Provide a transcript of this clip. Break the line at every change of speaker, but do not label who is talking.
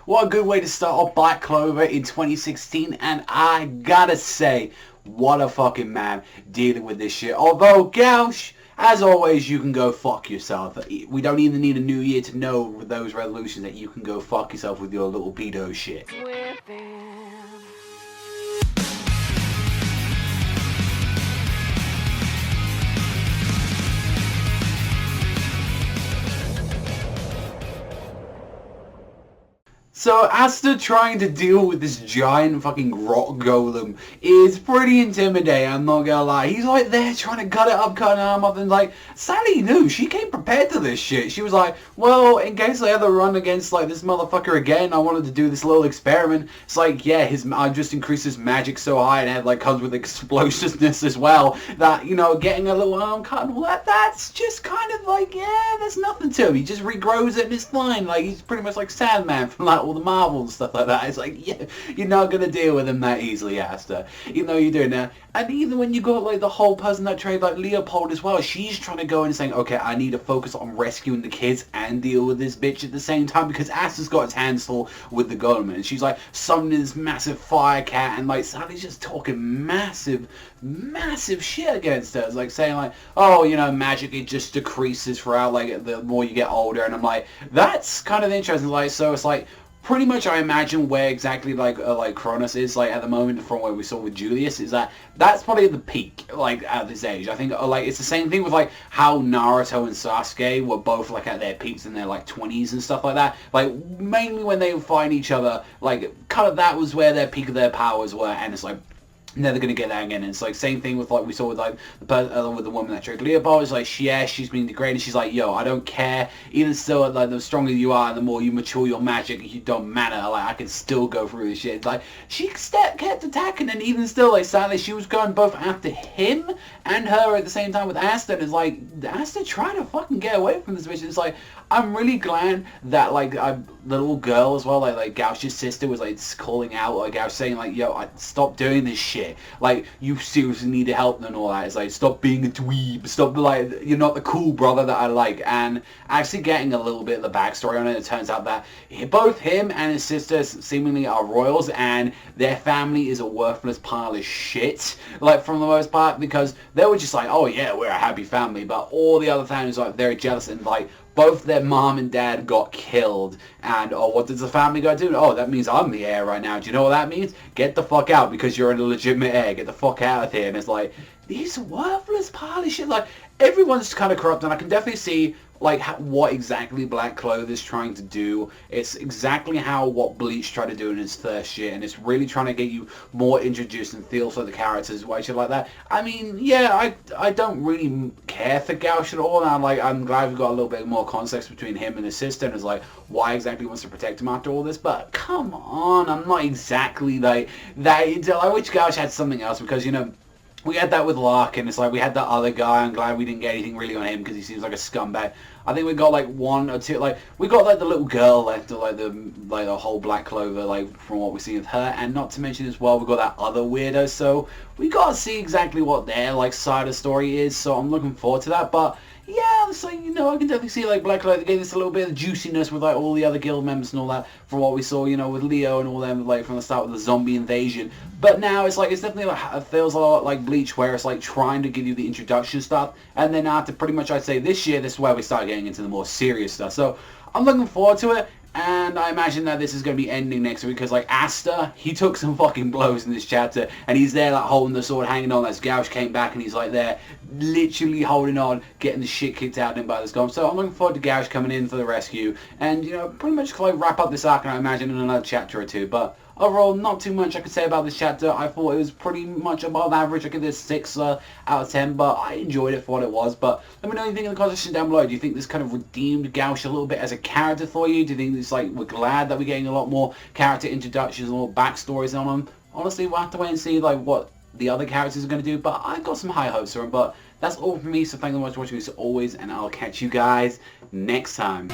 What a good way to start off Black Clover in 2016, and I gotta say, what a fucking man dealing with this shit. Although, Gauch, as always, you can go fuck yourself. We don't even need a new year to know with those resolutions that you can go fuck yourself with your little pedo shit. So Asta trying to deal with this giant fucking rock golem is pretty intimidating, I'm not gonna lie. He's like there trying to cut it up, cut an arm off, and like, Sally knew, she came prepared to this shit. She was like, well, in case I ever run against like this motherfucker again, I wanted to do this little experiment. It's like, yeah, I just increased his magic so high and it like comes with explosiveness as well, that, you know, getting a little arm cut and all that, that's just kind of like, yeah, there's nothing to him. He just regrows it and it's fine. Like, he's pretty much like Sandman from like all the Marvel and stuff like that. It's like, yeah, you're not gonna deal with him that easily, Asta. Even though you do now. And even when you got like the whole person that trained like Leopold as well, she's trying to go in and saying, okay, I need to focus on rescuing the kids and deal with this bitch at the same time, because Asta's got his hands full with the government. And she's like summoning this massive fire cat, and like Sally's just talking massive shit against her. It's like saying like, oh, you know, magic, it just decreases throughout like the more you get older. And I'm like, that's kind of interesting. Like, so it's like, pretty much I imagine where exactly like Kronos is like at the moment from what we saw with Julius, is that's probably the peak like at this age. I think like it's the same thing with like how Naruto and Sasuke were both like at their peaks in their like 20s and stuff like that. Like mainly when they would fight each other, like kind of that was where their peak of their powers were, and it's like never gonna get that again. And it's like same thing with like we saw with like with the woman that tricked Leopold. It's like she's been degraded. She's like, yo, I don't care. Even still, like the stronger you are, the more you mature your magic, you don't matter. Like I can still go through this shit. It's like she kept attacking, and even still, like sadly, she was going both after him and her at the same time with Asta. And it's like Asta trying to fucking get away from this bitch. It's like I'm really glad that like the little girl as well, like Gauch's sister was like calling out, like Gauch saying like, yo, stop doing this shit. Like, you seriously need to help them and all that. It's like, stop being a dweeb. Stop, like, you're not the cool brother that I like. And actually getting a little bit of the backstory on it, it turns out that both him and his sister seemingly are royals, and their family is a worthless pile of shit, like, from the most part, because they were just like, oh yeah, we're a happy family, but all the other families are like, very jealous, and like, both their mom and dad got killed, and oh, what does the family go do? Oh, that means I'm the heir right now. Do you know what that means? Get the fuck out, because you're a legitimate heir. Get the fuck out of here. And it's like, these worthless pile of shit. Like, everyone's kind of corrupt, and I can definitely see like what exactly Black Clover is trying to do. It's exactly how what Bleach tried to do in his first year, and it's really trying to get you more introduced and feel for the characters, why shit like that. I mean, yeah, I don't really care for Gauch at all, and I'm glad we've got a little bit more context between him and his sister, and it's like why exactly he wants to protect him after all this. But come on, I'm not exactly like that. I wish Gauch had something else, because, you know, we had that with Lark, and it's like we had that other guy. I'm glad we didn't get anything really on him, because he seems like a scumbag. I think we got like one or two, like we got like the little girl left, or like the whole Black Clover, like from what we've seen with her, and not to mention as well we got that other weirdo. So we got to see exactly what their like side of the story is. So I'm looking forward to that. But yeah, it's like, you know, I can definitely see like Black Clover getting this a little bit of juiciness with like all the other guild members and all that, from what we saw, you know, with Leo and all them, like from the start with the zombie invasion. But now it's like, it's definitely like, it feels a lot like Bleach, where it's like trying to give you the introduction stuff, and then after pretty much I'd say this year, this is where we start getting into the more serious stuff. So I'm looking forward to it. And I imagine that this is going to be ending next week, because like Asta, he took some fucking blows in this chapter, and he's there like holding the sword, hanging on as Gauch came back, and he's like there literally holding on, getting the shit kicked out of him by this golem. So I'm looking forward to Gauch coming in for the rescue, and, you know, pretty much like wrap up this arc, and I imagine in another chapter or two. But overall, not too much I could say about this chapter. I thought it was pretty much above average. I give this 6 out of 10, but I enjoyed it for what it was. But let me know anything in the comment section down below. Do you think this kind of redeemed Gauch a little bit as a character for you? Do you think it's like we're glad that we're getting a lot more character introductions and more backstories on them? Honestly, we'll have to wait and see like what the other characters are going to do, but I've got some high hopes for them. But that's all from me, so thank you very much for watching as always, and I'll catch you guys next time.